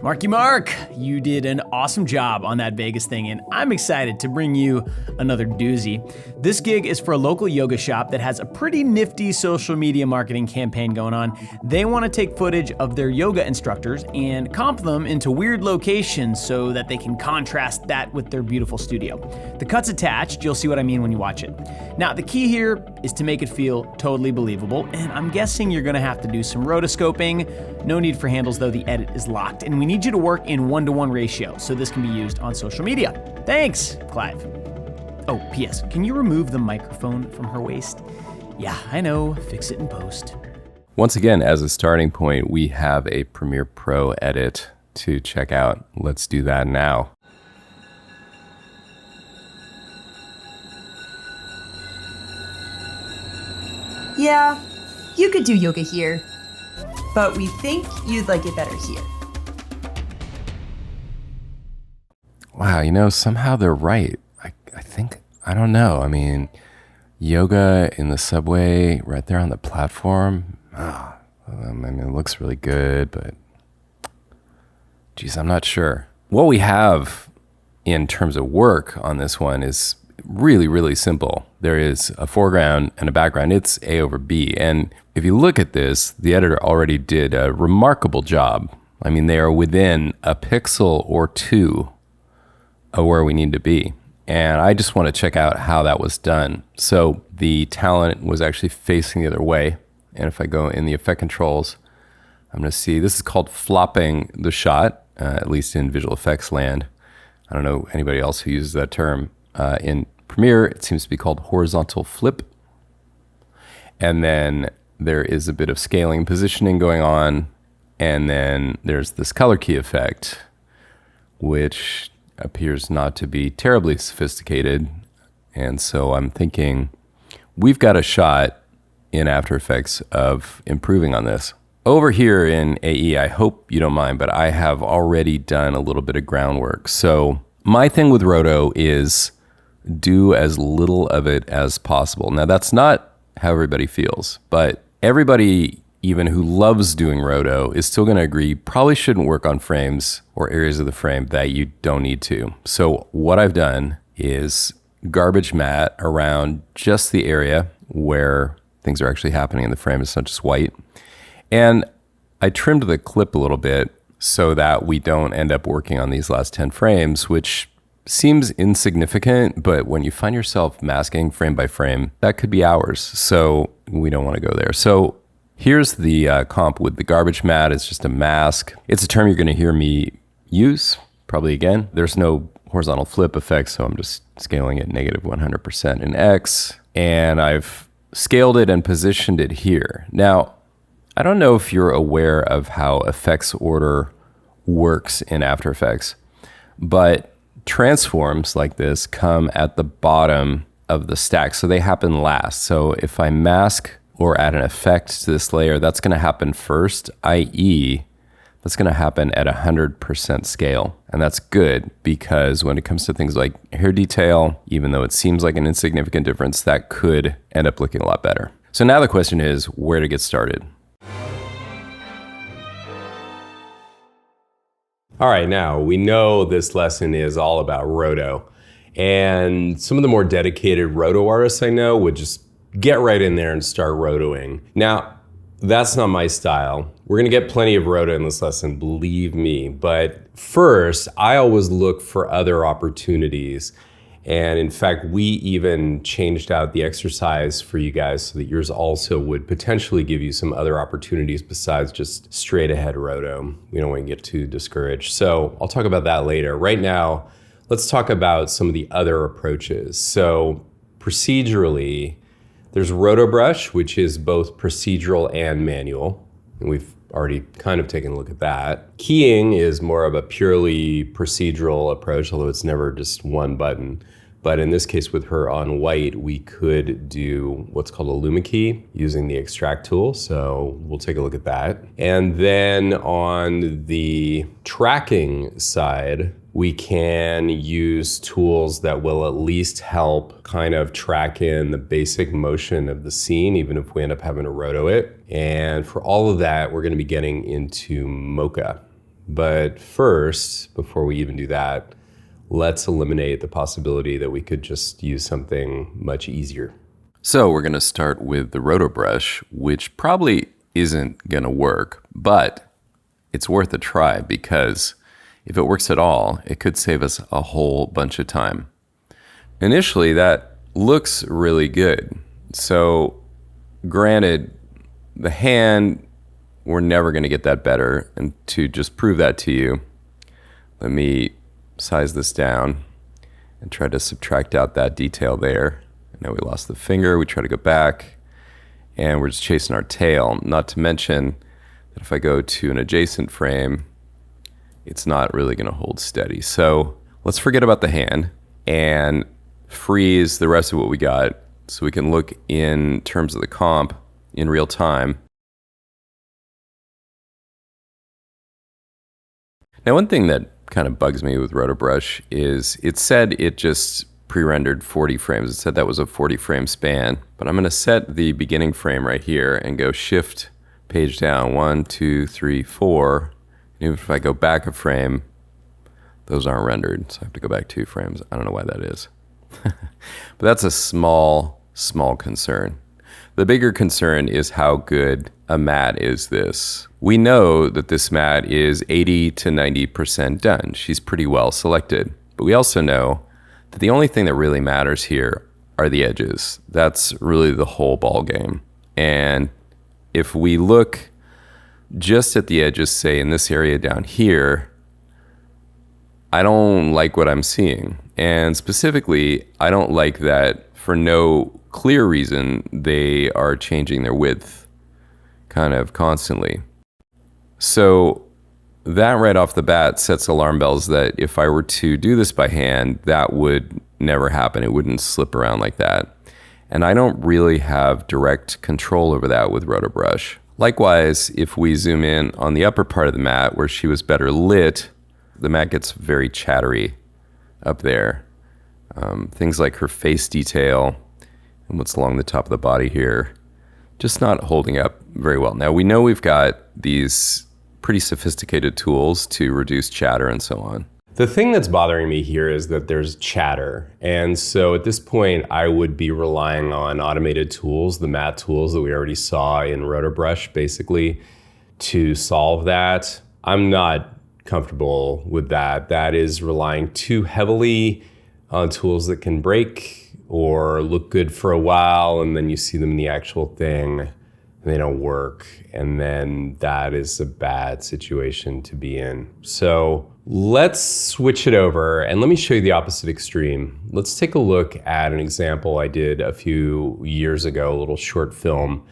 Marky Mark, you did an awesome job on that Vegas thing, and I'm excited to bring you another doozy. This gig is for a local yoga shop that has a pretty nifty social media marketing campaign going on. They want to take footage of their yoga instructors and comp them into weird locations so that they can contrast that with their beautiful studio. The cut's attached, you'll see what I mean when you watch it. Now, the key here is to make it feel totally believable, and I'm guessing you're gonna have to do some rotoscoping. No need for handles though, the edit is locked, and we need you to work in 1-to-1 ratio so this can be used on social media. Thanks, Clive. Oh, P.S. Can you remove the microphone from her waist? Yeah, I know, fix it in post. Once again, as a starting point, we have a Premiere Pro edit to check out. Let's do that now. Yeah, you could do yoga here, but we think you'd like it better here. Wow, somehow they're right. I don't know. I mean, yoga in the subway right there on the platform. It looks really good, but geez, I'm not sure. What we have in terms of work on this one is really, really simple. There is a foreground and a background. It's A over B. And if you look at this, the editor already did a remarkable job. I mean, they are within a pixel or two of where we need to be. And I just want to check out how that was done. So the talent was actually facing the other way. And if I go in the effect controls, I'm going to see this is called flopping the shot, at least in visual effects land. I don't know anybody else who uses that term. In Premiere, it seems to be called horizontal flip. And then there is a bit of scaling and positioning going on. And then there's this color key effect, which appears not to be terribly sophisticated. And so I'm thinking we've got a shot in After Effects of improving on this. Over here in AE, I hope you don't mind, but I have already done a little bit of groundwork. So my thing with Roto is do as little of it as possible. Now, that's not how everybody feels, but everybody, even who loves doing Roto, is still going to agree probably shouldn't work on frames or areas of the frame that you don't need to. So what I've done is garbage mat around just the area where things are actually happening in the frame. It's not just white. And I trimmed the clip a little bit so that we don't end up working on these last 10 frames, which seems insignificant, but when you find yourself masking frame by frame, that could be hours. So we don't want to go there. So here's the comp with the garbage mat. It's just a mask. It's a term you're going to hear me use probably again. There's no horizontal flip effect, so I'm just scaling it negative 100% in X. And I've scaled it and positioned it here. Now, I don't know if you're aware of how effects order works in After Effects, but transforms like this come at the bottom of the stack, so they happen last. So if I mask or add an effect to this layer, that's going to happen first, i.e., that's going to happen at 100% scale. And that's good because when it comes to things like hair detail, even though it seems like an insignificant difference, that could end up looking a lot better. So now the question is where to get started. All right, now we know this lesson is all about Roto. And some of the more dedicated Roto artists I know would just get right in there and start rotoing. Now, that's not my style. We're gonna get plenty of Roto in this lesson, believe me. But first, I always look for other opportunities. And in fact, we even changed out the exercise for you guys so that yours also would potentially give you some other opportunities besides just straight ahead Roto. We don't want to get too discouraged. So I'll talk about that later. Right now, let's talk about some of the other approaches. So procedurally, there's RotoBrush, which is both procedural and manual. And we've already kind of taken a look at that. Keying is more of a purely procedural approach, although it's never just one button. But in this case with her on white, we could do what's called a Luma key using the extract tool. So we'll take a look at that. And then on the tracking side, we can use tools that will at least help kind of track in the basic motion of the scene, even if we end up having to roto it. And for all of that, we're going to be getting into Mocha. But first, before we even do that, let's eliminate the possibility that we could just use something much easier. So we're going to start with the RotoBrush, which probably isn't going to work, but it's worth a try because if it works at all, it could save us a whole bunch of time. Initially, that looks really good. So granted, the hand, we're never going to get that better. And to just prove that to you, let me size this down and try to subtract out that detail there. Now we lost the finger. We try to go back and we're just chasing our tail. Not to mention that if I go to an adjacent frame, it's not really going to hold steady. So let's forget about the hand and freeze the rest of what we got so we can look in terms of the comp in real time. Now, one thing that kind of bugs me with RotoBrush is it said it just pre-rendered 40 frames. It said that was a 40 frame span, but I'm going to set the beginning frame right here and go shift page down 1, 2, 3, 4. Even if I go back a frame, those aren't rendered. So I have to go back 2 frames. I don't know why that is. But that's a small concern. The bigger concern is how good a mat is this. We know that this mat is 80 to 90% done. She's pretty well selected. But we also know that the only thing that really matters here are the edges. That's really the whole ball game. And if we look just at the edges, say in this area down here, I don't like what I'm seeing. And specifically, I don't like that for no clear reason, they are changing their width kind of constantly. So that right off the bat sets alarm bells that if I were to do this by hand, that would never happen. It wouldn't slip around like that. And I don't really have direct control over that with RotoBrush. Likewise, if we zoom in on the upper part of the mat where she was better lit, the mat gets very chattery up there. Things like her face detail and what's along the top of the body here, just not holding up very well. Now, we know we've got these pretty sophisticated tools to reduce chatter and so on. The thing that's bothering me here is that there's chatter. And so at this point, I would be relying on automated tools, the mat tools that we already saw in RotoBrush, basically, to solve that. I'm not comfortable with that. That is relying too heavily on tools that can break or look good for a while, and then you see them in the actual thing and they don't work. And then that is a bad situation to be in. So let's switch it over and let me show you the opposite extreme. Let's take a look at an example I did a few years ago, a little short film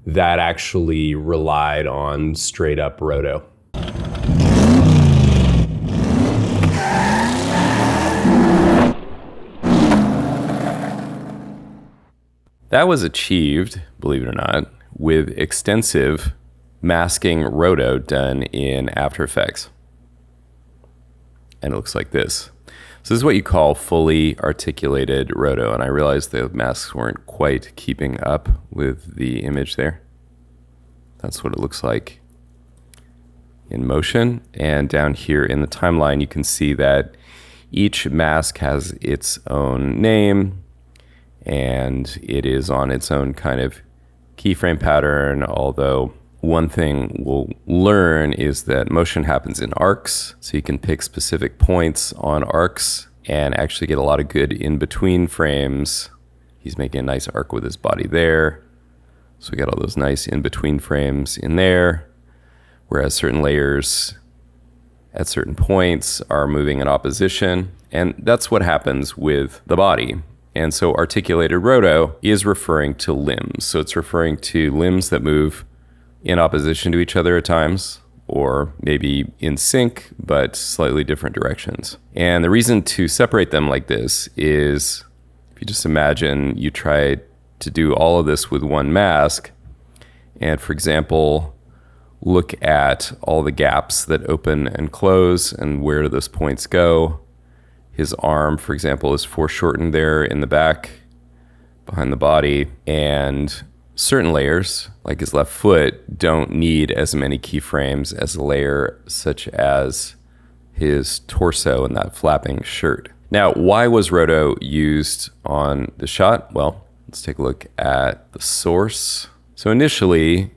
that actually relied on straight up roto. That was achieved, believe it or not, with extensive masking roto done in After Effects. And it looks like this. So this is what you call fully articulated roto. And I realized the masks weren't quite keeping up with the image there. That's what it looks like in motion. And down here in the timeline, you can see that each mask has its own name, and it is on its own kind of keyframe pattern, although one thing we'll learn is that motion happens in arcs, so you can pick specific points on arcs and actually get a lot of good in-between frames. He's making a nice arc with his body there, so we got all those nice in-between frames in there, whereas certain layers at certain points are moving in opposition, and that's what happens with the body. And so articulated roto is referring to limbs. So it's referring to limbs that move in opposition to each other at times, or maybe in sync, but slightly different directions. And the reason to separate them like this is, if you just imagine you try to do all of this with one mask, and for example, look at all the gaps that open and close and where do those points go. His arm, for example, is foreshortened there in the back behind the body. And certain layers, like his left foot, don't need as many keyframes as a layer such as his torso and that flapping shirt. Now, why was roto used on the shot? Well, let's take a look at the source. So initially,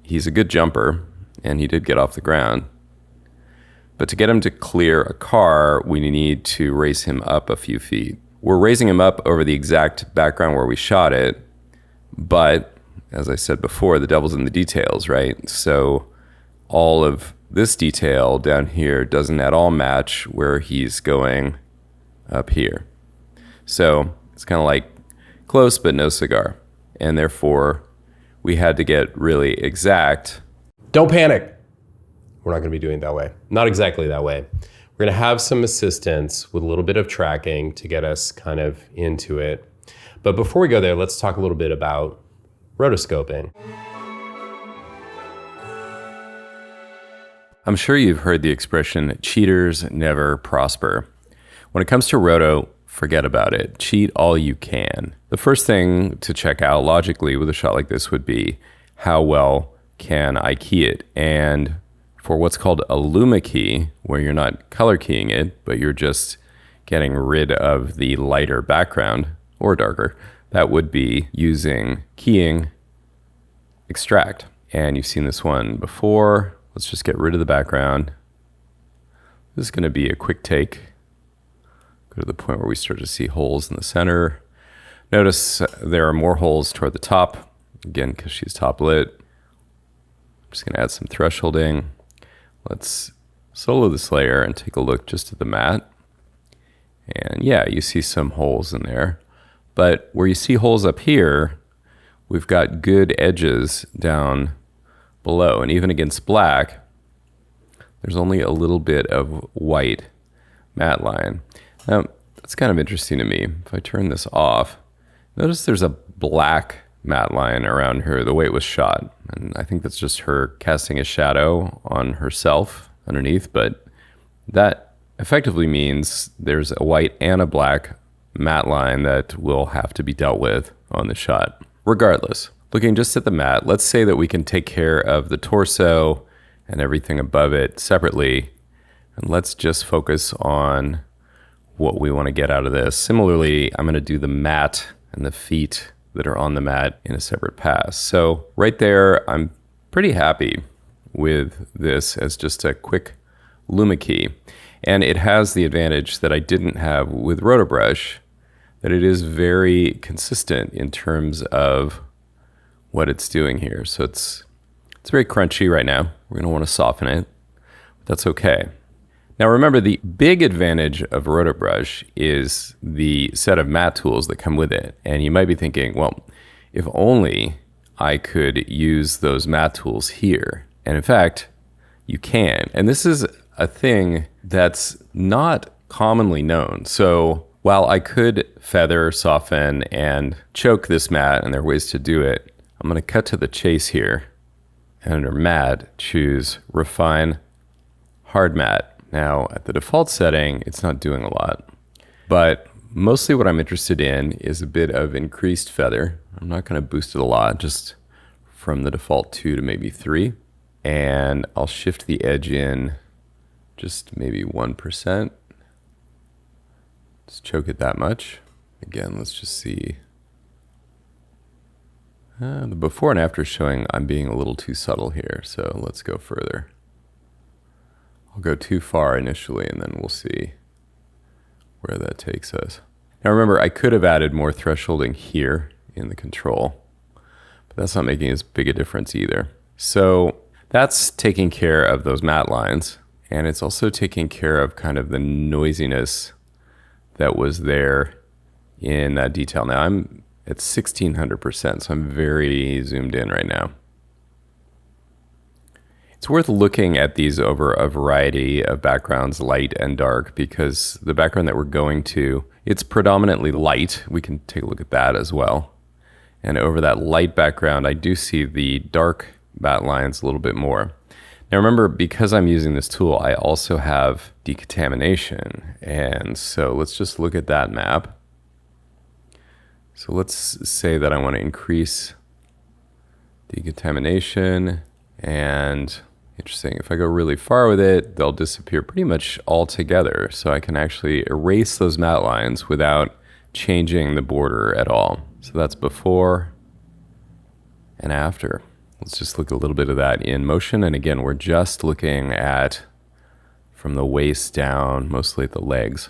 he's a good jumper, and he did get off the ground. But to get him to clear a car, we need to raise him up a few feet. We're raising him up over the exact background where we shot it, but as I said before, the devil's in the details, right? So all of this detail down here doesn't at all match where he's going up here. So it's kind of like close but no cigar. And therefore, we had to get really exact. Don't panic. We're not going to be doing it that way. Not exactly that way. We're going to have some assistance with a little bit of tracking to get us kind of into it. But before we go there, let's talk a little bit about rotoscoping. I'm sure you've heard the expression, cheaters never prosper. When it comes to roto, forget about it. Cheat all you can. The first thing to check out logically with a shot like this would be, how well can I key it? And for what's called a luma key, where you're not color keying it, but you're just getting rid of the lighter background, or darker, that would be using keying extract. And you've seen this one before. Let's just get rid of the background. This is going to be a quick take. Go to the point where we start to see holes in the center. Notice there are more holes toward the top, again, because she's top lit. I'm just going to add some thresholding. Let's solo this layer and take a look just at the matte. And yeah, you see some holes in there. But where you see holes up here, we've got good edges down below. And even against black, there's only a little bit of white matte line. Now, that's kind of interesting to me. If I turn this off, notice there's a black matte line around her the way it was shot. And I think that's just her casting a shadow on herself underneath, but that effectively means there's a white and a black matte line that will have to be dealt with on the shot. Regardless, looking just at the matte, let's say that we can take care of the torso and everything above it separately, and let's just focus on what we want to get out of this. Similarly, I'm going to do the matte and the feet that are on the mat in a separate pass. So right there, I'm pretty happy with this as just a quick luma key. And it has the advantage that I didn't have with RotoBrush, that it is very consistent in terms of what it's doing here. So it's very crunchy right now. We're going to want to soften it. But that's okay. Now remember, the big advantage of RotoBrush is the set of matte tools that come with it. And you might be thinking, well, if only I could use those matte tools here. And in fact, you can. And this is a thing that's not commonly known. So while I could feather, soften, and choke this matte, and there are ways to do it, I'm going to cut to the chase here. And under matte, choose Refine Hard Matte. Now, at the default setting, it's not doing a lot. But mostly what I'm interested in is a bit of increased feather. I'm not going to boost it a lot, just from the default 2 to maybe 3. And I'll shift the edge in just maybe 1%. Let's choke it that much. Again, let's just see. The before and after showing I'm being a little too subtle here, so let's go further. I'll go too far initially, and then we'll see where that takes us. Now remember, I could have added more thresholding here in the control, but that's not making as big a difference either. So that's taking care of those matte lines, and it's also taking care of kind of the noisiness that was there in that detail. Now I'm at 1600%, so I'm very zoomed in right now. It's worth looking at these over a variety of backgrounds, light and dark, because the background that we're going to, it's predominantly light. We can take a look at that as well. And over that light background, I do see the dark matte lines a little bit more. Now remember, because I'm using this tool, I also have decontamination. And so let's just look at that map. So let's say that I want to increase decontamination, and interesting, if I go really far with it, they'll disappear pretty much altogether. So I can actually erase those matte lines without changing the border at all. So that's before and after. Let's just look a little bit of that in motion. And again, we're just looking at from the waist down, mostly at the legs.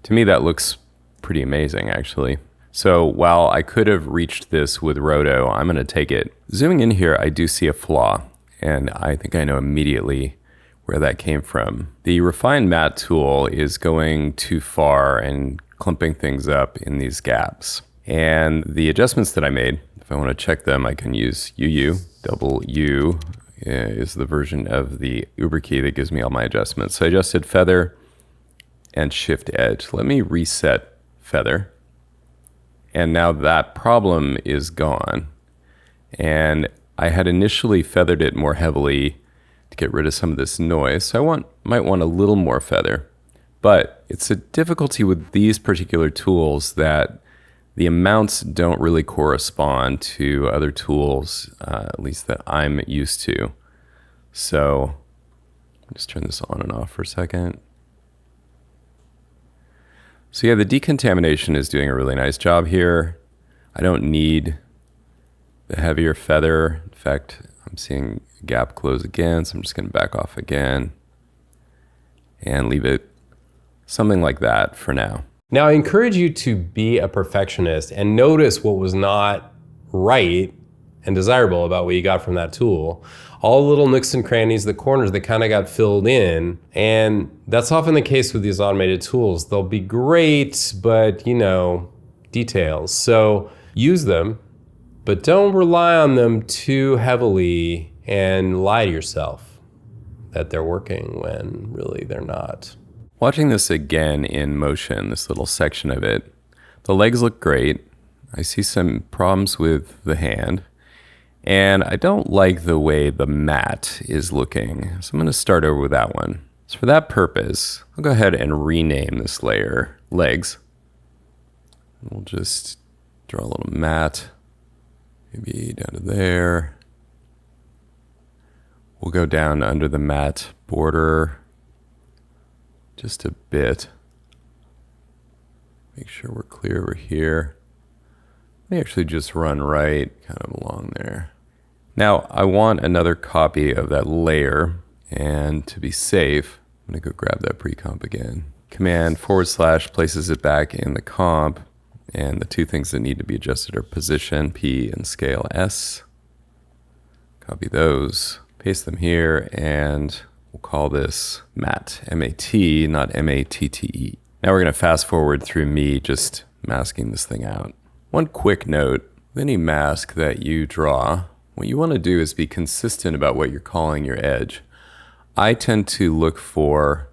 To me, that looks pretty amazing, actually. So while I could have reached this with Roto, I'm going to take it. Zooming in here, I do see a flaw, and I think I know immediately where that came from. The Refine Matte tool is going too far and clumping things up in these gaps. And the adjustments that I made, if I want to check them, I can use UU. Double U is the version of the Uber key that gives me all my adjustments. So I adjusted feather and shift edge. Let me reset feather. And now that problem is gone. And I had initially feathered it more heavily to get rid of some of this noise. So I might want a little more feather. But it's a difficulty with these particular tools that the amounts don't really correspond to other tools, at least that I'm used to. So I'll just turn this on and off for a second. So yeah, the decontamination is doing a really nice job here. I don't need the heavier feather. In fact, I'm seeing a gap close again, so I'm just going to back off again and leave it something like that for now. Now, I encourage you to be a perfectionist and notice what was not right and desirable about what you got from that tool. All the little nooks and crannies, the corners that kind of got filled in. And that's often the case with these automated tools. They'll be great, but details. So use them, but don't rely on them too heavily and lie to yourself that they're working when really they're not. Watching this again in motion, this little section of it, the legs look great. I see some problems with the hand. And I don't like the way the mat is looking. So I'm going to start over with that one. So for that purpose, I'll go ahead and rename this layer legs. We'll just draw a little mat, maybe down to there. We'll go down under the mat border just a bit. Make sure we're clear over here. Let me actually just run right kind of along there. Now I want another copy of that layer, and to be safe, I'm gonna go grab that pre-comp again. Command / places it back in the comp, and the two things that need to be adjusted are position P and scale S. Copy those, paste them here, and we'll call this mat, M-A-T, not M-A-T-T-E. Now we're gonna fast forward through me just masking this thing out. One quick note, with any mask that you draw, what you want to do is be consistent about what you're calling your edge. I tend to look for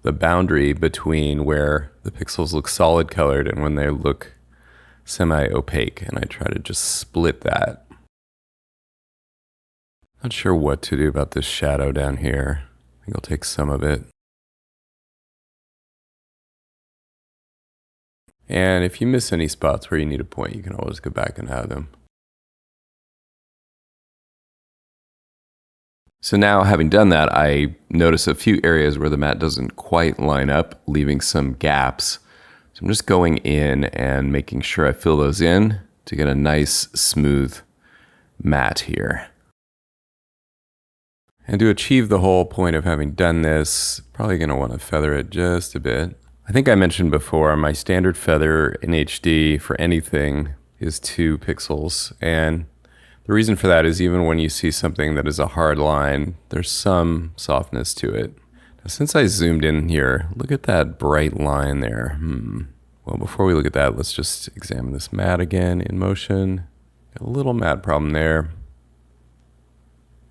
the boundary between where the pixels look solid colored and when they look semi-opaque, and I try to just split that. Not sure what to do about this shadow down here. I think I'll take some of it. And if you miss any spots where you need a point, you can always go back and add them. So now, having done that, I notice a few areas where the mat doesn't quite line up, leaving some gaps. So I'm just going in and making sure I fill those in to get a nice, smooth mat here. And to achieve the whole point of having done this, probably going to want to feather it just a bit. I think I mentioned before, my standard feather in HD for anything is 2 pixels. And the reason for that is even when you see something that is a hard line, there's some softness to it. Now, since I zoomed in here, look at that bright line there. Well, before we look at that, let's just examine this mat again in motion. Got a little mat problem there.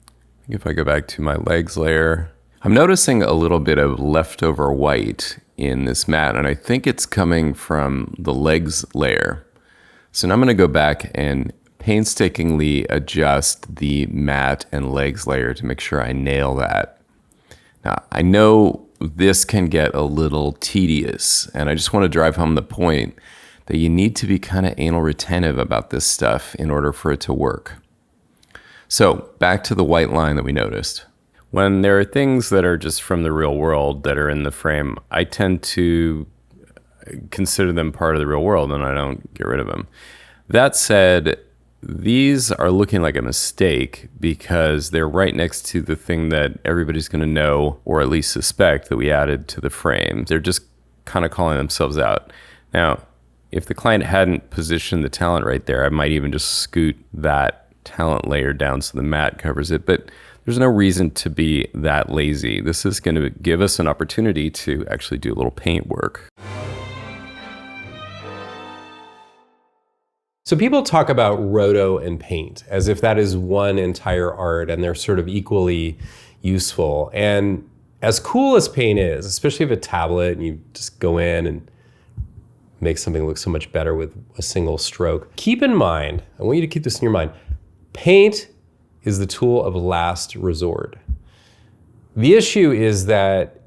I think if I go back to my legs layer, I'm noticing a little bit of leftover white in this mat, and I think it's coming from the legs layer. So now I'm going to go back and painstakingly adjust the mat and legs layer to make sure I nail that. Now, I know this can get a little tedious, and I just want to drive home the point that you need to be kind of anal retentive about this stuff in order for it to work. So back to the white line that we noticed. When there are things that are just from the real world that are in the frame, I tend to consider them part of the real world and I don't get rid of them. That said, these are looking like a mistake because they're right next to the thing that everybody's going to know or at least suspect that we added to the frame. They're just kind of calling themselves out. Now, if the client hadn't positioned the talent right there, I might even just scoot that talent layer down so the mat covers it, but there's no reason to be that lazy. This is going to give us an opportunity to actually do a little paint work. So people talk about roto and paint as if that is one entire art and they're sort of equally useful. And as cool as paint is, especially if a tablet and you just go in and make something look so much better with a single stroke, keep in mind, I want you to keep this in your mind, paint is the tool of last resort. The issue is that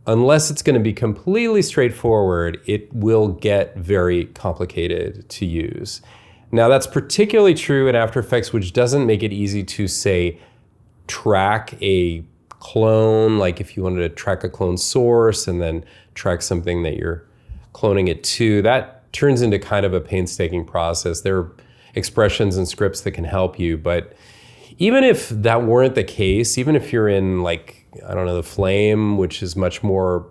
unless it's going to be completely straightforward, it will get very complicated to use. Now that's particularly true in After Effects, which doesn't make it easy to, say, track a clone, like if you wanted to track a clone source and then track something that you're cloning it to. That turns into kind of a painstaking process. There are expressions and scripts that can help you, but even if that weren't the case, even if you're in like, I don't know, the Flame, which is much more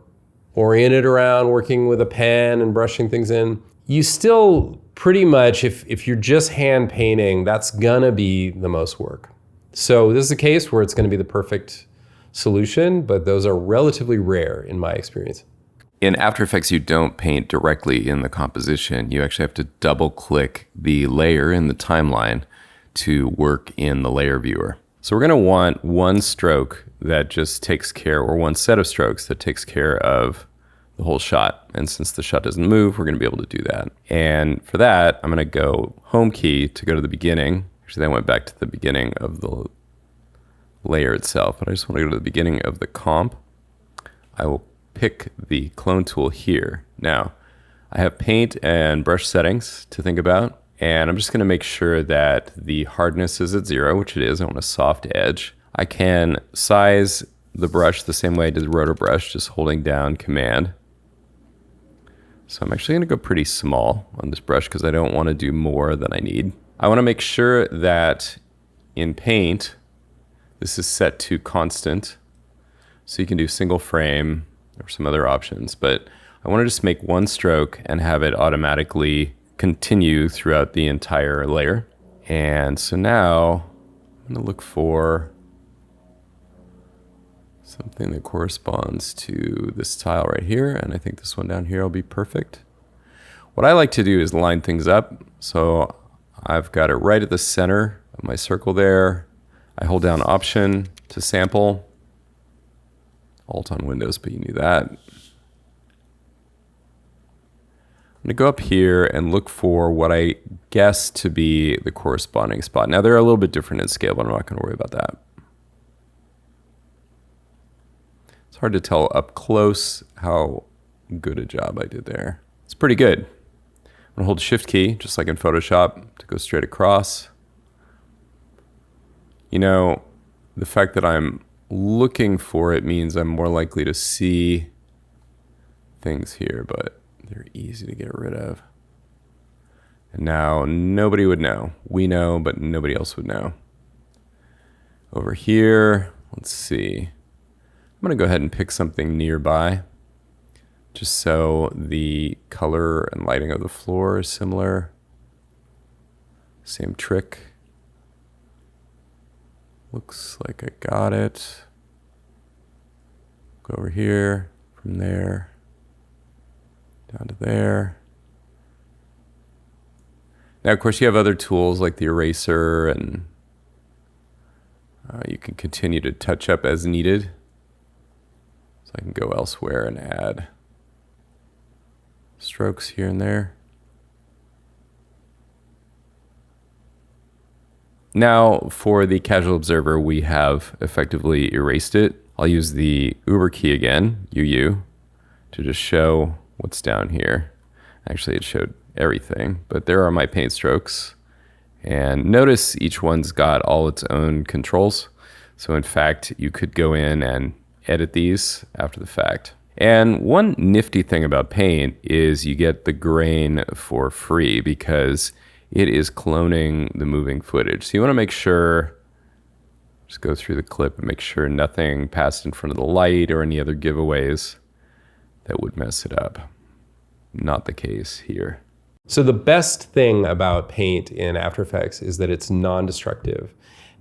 oriented around working with a pen and brushing things in, you still pretty much, if you're just hand painting, that's gonna be the most work. So this is a case where it's gonna be the perfect solution, but those are relatively rare in my experience. In After Effects, you don't paint directly in the composition. You actually have to double click the layer in the timeline to work in the layer viewer. So we're going to want one stroke that just takes care, or one set of strokes that takes care of the whole shot. And since the shot doesn't move, we're going to be able to do that. And for that, I'm going to go home key to go to the beginning. Actually, I went back to the beginning of the layer itself, but I just want to go to the beginning of the comp. I will pick the clone tool here. Now, I have paint and brush settings to think about. And I'm just going to make sure that the hardness is at 0, which it is. I want a soft edge. I can size the brush the same way I did the rotor brush, just holding down Command. So I'm actually going to go pretty small on this brush because I don't want to do more than I need. I want to make sure that in Paint, this is set to constant. So you can do single frame or some other options. But I want to just make one stroke and have it automatically continue throughout the entire layer. And so now I'm going to look for something that corresponds to this tile right here. And I think this one down here will be perfect. What I like to do is line things up. So I've got it right at the center of my circle there. I hold down Option to sample. Alt on Windows, but you knew that. I'm going to go up here and look for what I guess to be the corresponding spot. Now, they're a little bit different in scale, but I'm not going to worry about that. It's hard to tell up close how good a job I did there. It's pretty good. I'm going to hold Shift key, just like in Photoshop, to go straight across. You know, the fact that I'm looking for it means I'm more likely to see things here, but they're easy to get rid of. And now nobody would know. We know, but nobody else would know. Over here, let's see. I'm going to go ahead and pick something nearby, just so the color and lighting of the floor is similar. Same trick. Looks like I got it. Go over here, from there, down to there. Now, of course, you have other tools like the eraser, and you can continue to touch up as needed. So I can go elsewhere and add strokes here and there. Now, for the casual observer, we have effectively erased it. I'll use the Uber key again, UU, to just show what's down here. Actually, it showed everything, but there are my paint strokes. And notice each one's got all its own controls. So in fact, you could go in and edit these after the fact. And one nifty thing about Paint is you get the grain for free because it is cloning the moving footage. So you want to make sure, just go through the clip and make sure nothing passed in front of the light or any other giveaways that would mess it up. Not the case here. So the best thing about Paint in After Effects is that it's non-destructive.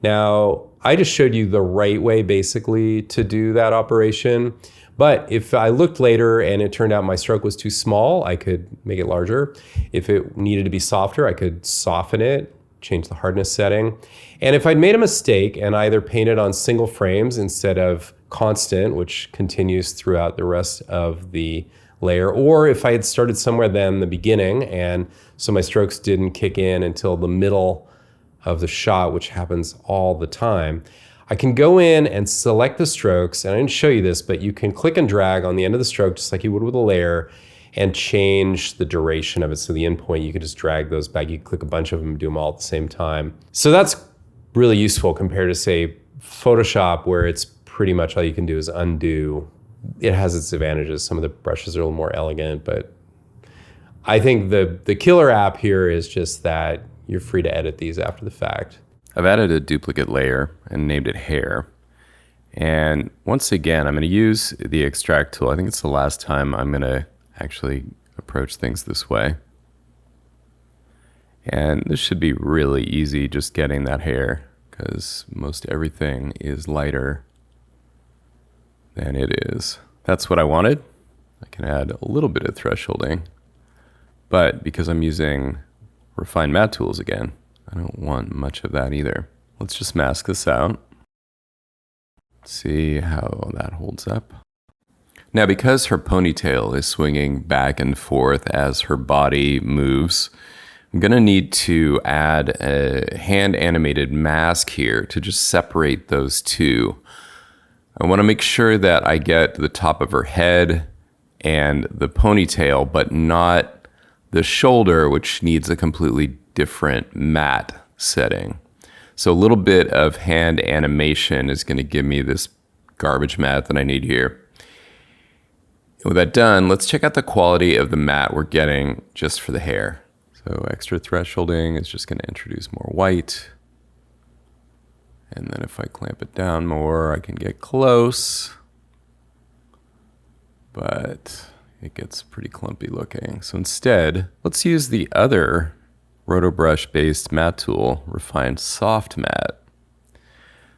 Now, I just showed you the right way basically to do that operation. But if I looked later and it turned out my stroke was too small, I could make it larger. If it needed to be softer, I could soften it, change the hardness setting. And if I'd made a mistake and either painted on single frames instead of constant, which continues throughout the rest of the layer, or if I had started somewhere then the beginning and so my strokes didn't kick in until the middle of the shot, which happens all the time, I can go in and select the strokes, and I didn't show you this, but you can click and drag on the end of the stroke just like you would with a layer and change the duration of it. So the endpoint, you could just drag those back. You can click a bunch of them and do them all at the same time. So that's really useful compared to, say, Photoshop, where it's pretty much all you can do is undo. It has its advantages. Some of the brushes are a little more elegant, but I think the killer app here is just that you're free to edit these after the fact. I've added a duplicate layer and named it hair. And once again, I'm going to use the extract tool. I think it's the last time I'm going to actually approach things this way. And this should be really easy just getting that hair because most everything is lighter than it is. That's what I wanted. I can add a little bit of thresholding, but because I'm using Refine Matte Tools again, I don't want much of that either. Let's just mask this out. See how that holds up. Now, because her ponytail is swinging back and forth as her body moves, I'm gonna need to add a hand animated mask here to just separate those two. I wanna make sure that I get the top of her head and the ponytail, but not the shoulder, which needs a completely different matte setting. So a little bit of hand animation is going to give me this garbage matte that I need here. And with that done, let's check out the quality of the matte we're getting just for the hair. So extra thresholding is just going to introduce more white. And then if I clamp it down more, I can get close. But it gets pretty clumpy looking. So instead, let's use the other Rotobrush based matte tool, Refine Soft Matte.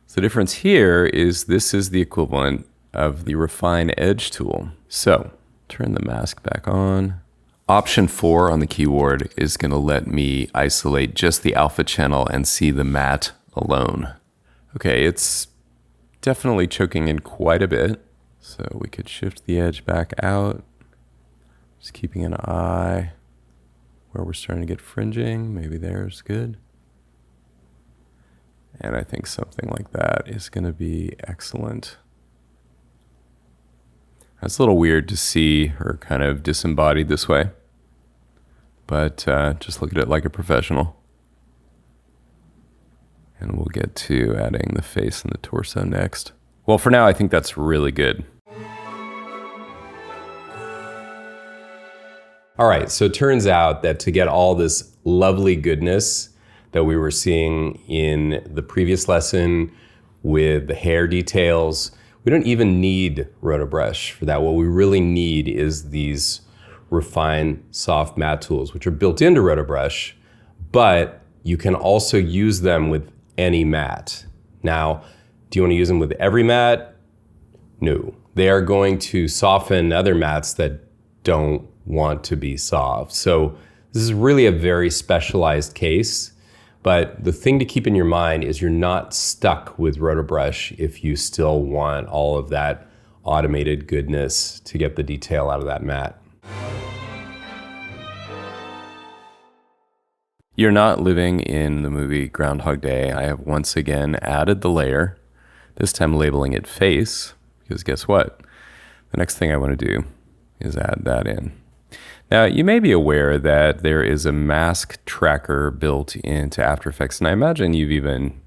So the difference here is this is the equivalent of the Refine Edge tool. So turn the mask back on. Option 4 on the keyboard is going to let me isolate just the alpha channel and see the matte alone. Okay, it's definitely choking in quite a bit. So we could shift the edge back out. Just keeping an eye where we're starting to get fringing. Maybe there's good. And I think something like that is going to be excellent. It's a little weird to see her kind of disembodied this way, but just look at it like a professional. And we'll get to adding the face and the torso next. Well, for now, I think that's really good. All right, so it turns out that to get all this lovely goodness that we were seeing in the previous lesson with the hair details, we don't even need Rotobrush for that. What we really need is these Refine Soft Matte tools, which are built into Rotobrush, but you can also use them with any matte. Now, do you want to use them with every matte? No. They are going to soften other mattes that don't want to be soft. So this is really a very specialized case, but the thing to keep in your mind is you're not stuck with Rotobrush if you still want all of that automated goodness to get the detail out of that matte. You're not living in the movie Groundhog Day. I have once again added the layer, this time labeling it face, because guess what? The next thing I want to do is add that in. Now, you may be aware that there is a mask tracker built into After Effects, and I imagine you've even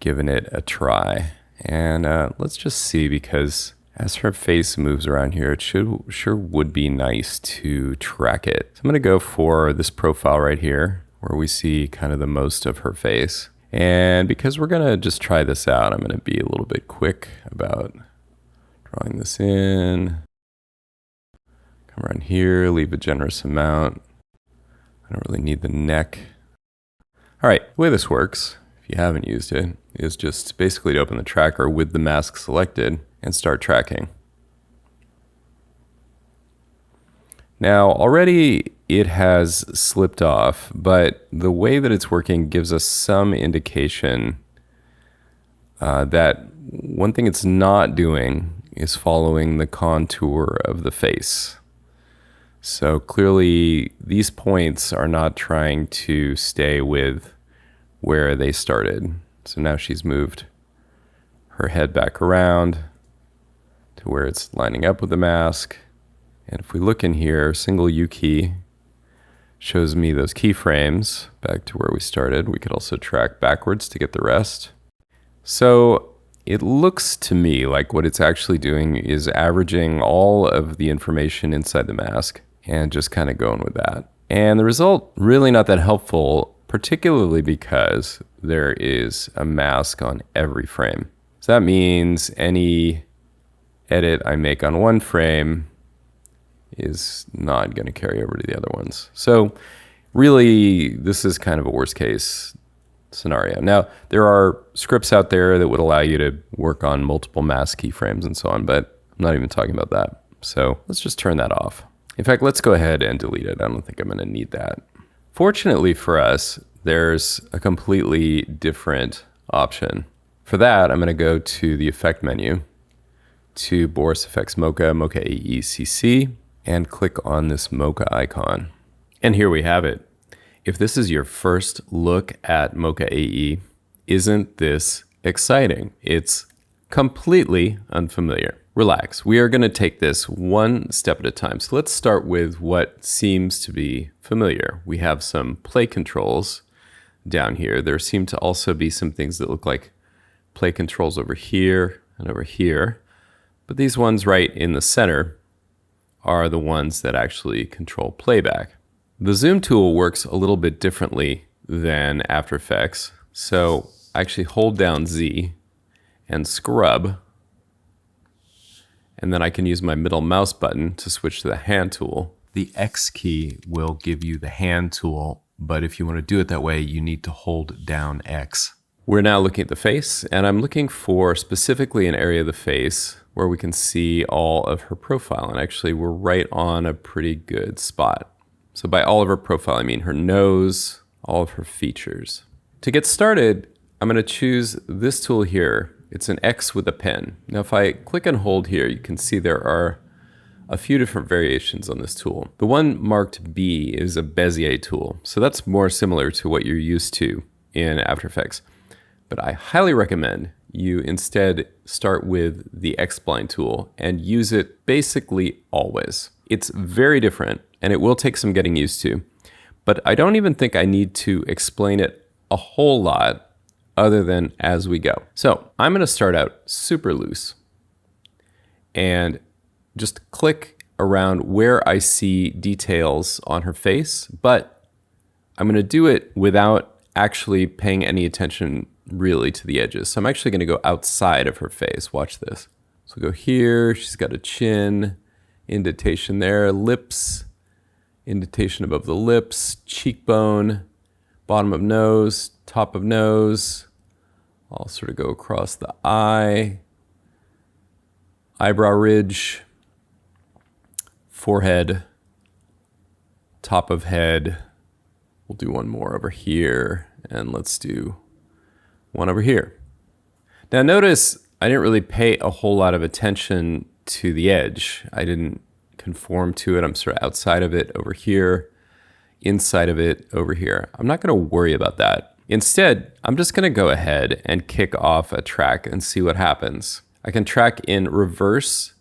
given it a try. And let's just see, because as her face moves around here, it sure would be nice to track it. So I'm going to go for this profile right here, where we see kind of the most of her face. And because we're going to just try this out, I'm going to be a little bit quick about drawing this in. Come around here, leave a generous amount. I don't really need the neck. All right, the way this works, if you haven't used it, is just basically to open the tracker with the mask selected and start tracking. Now, already it has slipped off, but the way that it's working gives us some indication that one thing it's not doing is following the contour of the face. So clearly, these points are not trying to stay with where they started. So now she's moved her head back around to where it's lining up with the mask. And if we look in here, single U key shows me those keyframes back to where we started. We could also track backwards to get the rest. So it looks to me like what it's actually doing is averaging all of the information inside the mask and just kind of going with that. And the result, really not that helpful, particularly because there is a mask on every frame. So that means any edit I make on one frame is not going to carry over to the other ones. So really, this is kind of a worst case scenario. Now, there are scripts out there that would allow you to work on multiple mask keyframes and so on, but I'm not even talking about that. So let's just turn that off. In fact, let's go ahead and delete it. I don't think I'm going to need that. Fortunately for us, there's a completely different option. For that, I'm going to go to the Effect menu, to Boris FX Mocha, Mocha AECC, and click on this Mocha icon. And here we have it. If this is your first look at Mocha AE, isn't this exciting? It's completely unfamiliar. Relax, we are going to take this one step at a time. So let's start with what seems to be familiar. We have some play controls down here. There seem to also be some things that look like play controls over here and over here. But these ones right in the center are the ones that actually control playback. The zoom tool works a little bit differently than After Effects. So I actually hold down Z and scrub, and then I can use my middle mouse button to switch to the hand tool. The X key will give you the hand tool, but if you want to do it that way, you need to hold down X. We're now looking at the face, and I'm looking for specifically an area of the face where we can see all of her profile. And actually, we're right on a pretty good spot. So by all of her profile, I mean her nose, all of her features. To get started, I'm going to choose this tool here. It's an X with a pen. Now, if I click and hold here, you can see there are a few different variations on this tool. The one marked B is a Bezier tool. So that's more similar to what you're used to in After Effects. But I highly recommend you instead start with the X-Spline tool and use it basically always. It's very different and it will take some getting used to, but I don't even think I need to explain it a whole lot other than as we go. So I'm going to start out super loose and just click around where I see details on her face, but I'm going to do it without actually paying any attention really to the edges. So I'm actually going to go outside of her face. Watch this. So go here. She's got a chin, indentation there, lips, indentation above the lips, cheekbone, bottom of nose, top of nose. I'll sort of go across the eye, eyebrow ridge, forehead, top of head. We'll do one more over here, and let's do one over here. Now notice I didn't really pay a whole lot of attention to the edge. I didn't conform to it. I'm sort of outside of it over here, inside of it over here. I'm not going to worry about that. Instead, I'm just going to go ahead and kick off a track and see what happens. I can track in reverse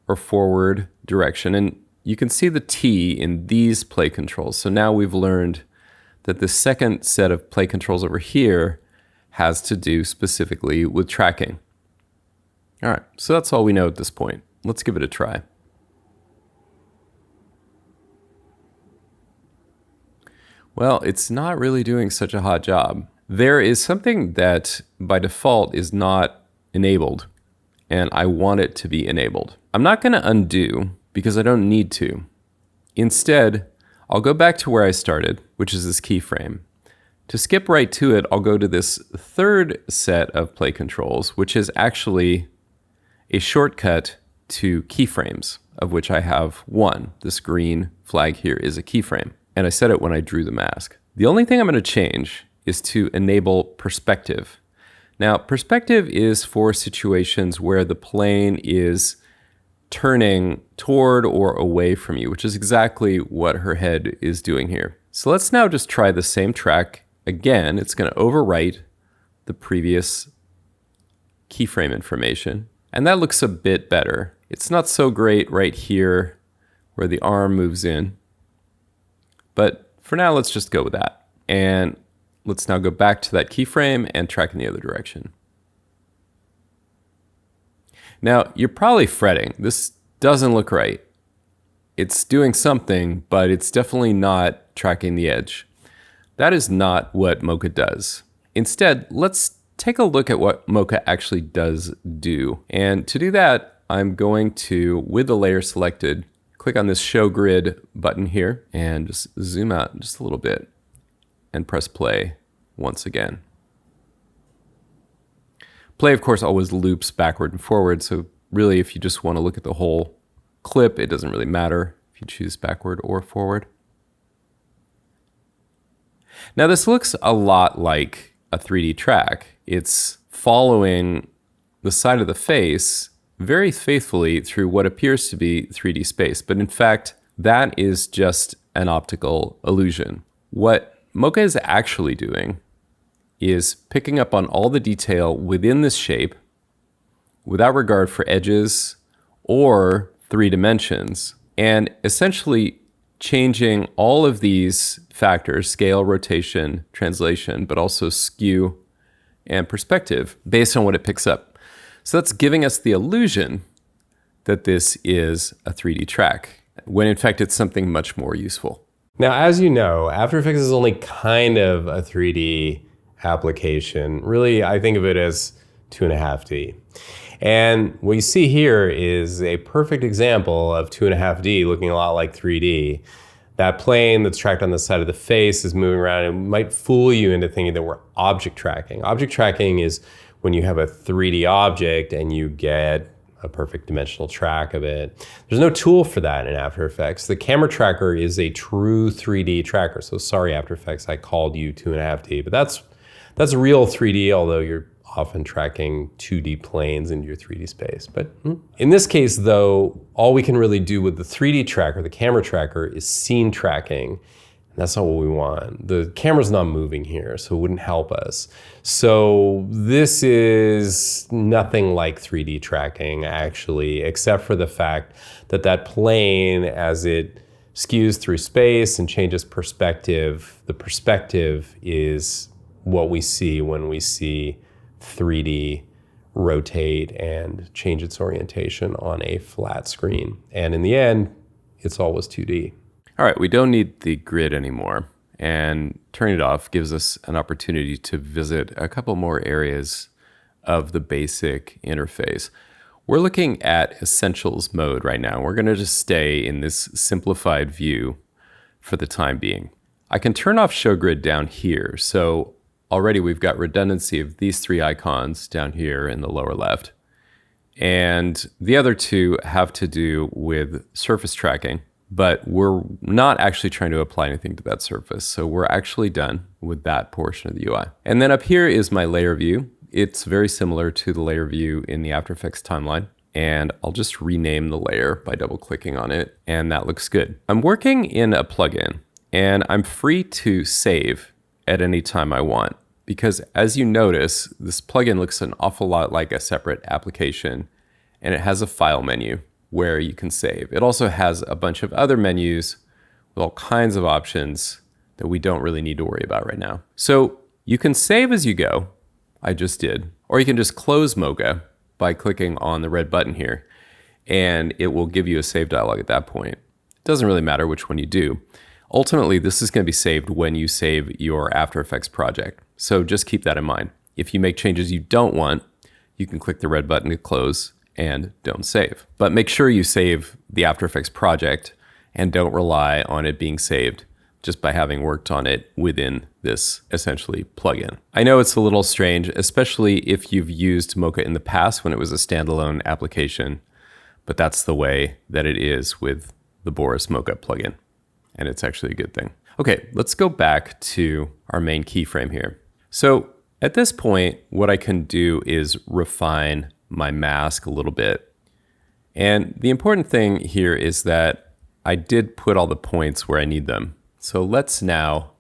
or forward direction. And you can see the T in these play controls. So now we've learned that the second set of play controls over here has to do specifically with tracking. All right, so that's all we know at this point. Let's give it a try. Well, it's not really doing such a hot job. There is something that by default is not enabled, and I want it to be enabled. I'm not going to undo because I don't need to. Instead, I'll go back to where I started, which is this keyframe. To skip right to it, I'll go to this third set of play controls, which is actually a shortcut to keyframes, of which I have one. This green flag here is a keyframe, and I set it when I drew the mask. The only thing I'm going to change is to enable perspective. Now, perspective is for situations where the plane is turning toward or away from you, which is exactly what her head is doing here. So let's now just try the same track again. It's going to overwrite the previous keyframe information, and that looks a bit better. It's not so great right here where the arm moves in, but for now, let's just go with that. And let's now go back to that keyframe and track in the other direction. Now, you're probably fretting. This doesn't look right. It's doing something, but it's definitely not tracking the edge. That is not what Mocha does. Instead, let's take a look at what Mocha actually does do. And to do that, I'm going to, with the layer selected, click on this Show Grid button here and just zoom out just a little bit and press play once again. Play, of course, always loops backward and forward, so really if you just want to look at the whole clip, it doesn't really matter if you choose backward or forward. Now this looks a lot like a 3D track. It's following the side of the face very faithfully through what appears to be 3D space, but in fact, that is just an optical illusion. What Mocha is actually doing is picking up on all the detail within this shape without regard for edges or 3 dimensions, and essentially changing all of these factors, scale, rotation, translation, but also skew and perspective based on what it picks up. So that's giving us the illusion that this is a 3D track, when in fact it's something much more useful. Now, as you know, After Effects is only kind of a 3D application. Really, I think of it as 2.5D. And what you see here is a perfect example of 2.5D looking a lot like 3D. That plane that's tracked on the side of the face is moving around and might fool you into thinking that we're object tracking. Object tracking is when you have a 3D object and you get a perfect dimensional track of it. There's no tool for that in After Effects. The camera tracker is a true 3D tracker. So sorry, After Effects, I called you 2.5D, but that's real 3D, although you're often tracking 2D planes into your 3D space. But in this case, though, all we can really do with the 3D tracker, the camera tracker, is scene tracking. And that's not what we want. The camera's not moving here, so it wouldn't help us. So this is nothing like 3D tracking, actually, except for the fact that that plane, as it skews through space and changes perspective, the perspective is what we see when we see 3D rotate and change its orientation on a flat screen. And in the end, it's always 2D. All right, we don't need the grid anymore, and turning it off gives us an opportunity to visit a couple more areas of the basic interface. We're looking at Essentials mode right now. We're going to just stay in this simplified view for the time being. I can turn off Show Grid down here, so already we've got redundancy of these 3 icons down here in the lower left. And the other 2 have to do with surface tracking, but we're not actually trying to apply anything to that surface. So we're actually done with that portion of the UI. And then up here is my layer view. It's very similar to the layer view in the After Effects timeline. And I'll just rename the layer by double clicking on it. And that looks good. I'm working in a plugin and I'm free to save at any time I want. Because as you notice, this plugin looks an awful lot like a separate application, and it has a file menu where you can save. It also has a bunch of other menus with all kinds of options that we don't really need to worry about right now. So you can save as you go. I just did. Or you can just close Mocha by clicking on the red button here, and it will give you a save dialog at that point. It doesn't really matter which one you do. Ultimately, this is going to be saved when you save your After Effects project. So just keep that in mind. If you make changes you don't want, you can click the red button to close and don't save. But make sure you save the After Effects project and don't rely on it being saved just by having worked on it within this essentially plugin. I know it's a little strange, especially if you've used Mocha in the past when it was a standalone application, but that's the way that it is with the Boris Mocha plugin, and it's actually a good thing. Okay, let's go back to our main keyframe here. So at this point, what I can do is refine my mask a little bit. And the important thing here is that I did put all the points where I need them. So let's now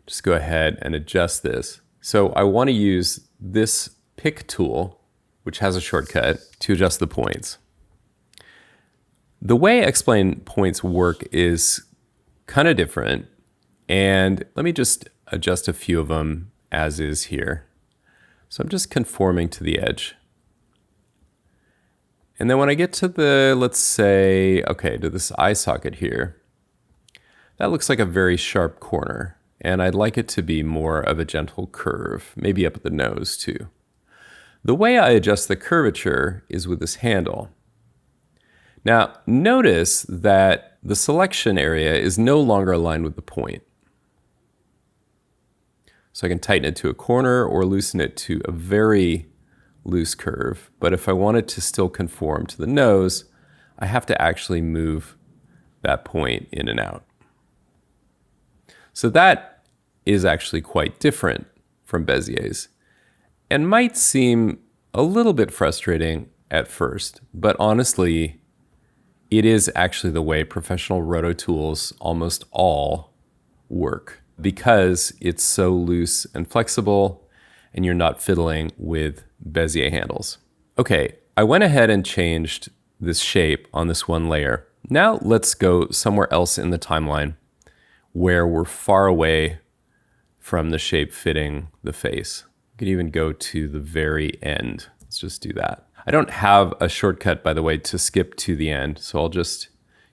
just go ahead and adjust this. So I want to use this pick tool, which has a shortcut, to adjust the points. The way explain points work is kind of different. And let me just adjust a few of them as is here. So I'm just conforming to the edge. And then when I get to the, let's say, okay, to this eye socket here, that looks like a very sharp corner, and I'd like it to be more of a gentle curve, maybe up at the nose too. The way I adjust the curvature is with this handle. Now, notice that the selection area is no longer aligned with the point. So I can tighten it to a corner or loosen it to a very loose curve. But if I want it to still conform to the nose, I have to actually move that point in and out. So that is actually quite different from Bezier's and might seem a little bit frustrating at first, but honestly, it is actually the way professional roto tools almost all work because it's so loose and flexible and you're not fiddling with Bezier handles. Okay, I went ahead and changed this shape on this one layer. Now let's go somewhere else in the timeline where we're far away from the shape fitting the face. You could even go to the very end. Let's just do that. I don't have a shortcut, by the way, to skip to the end, so I'll just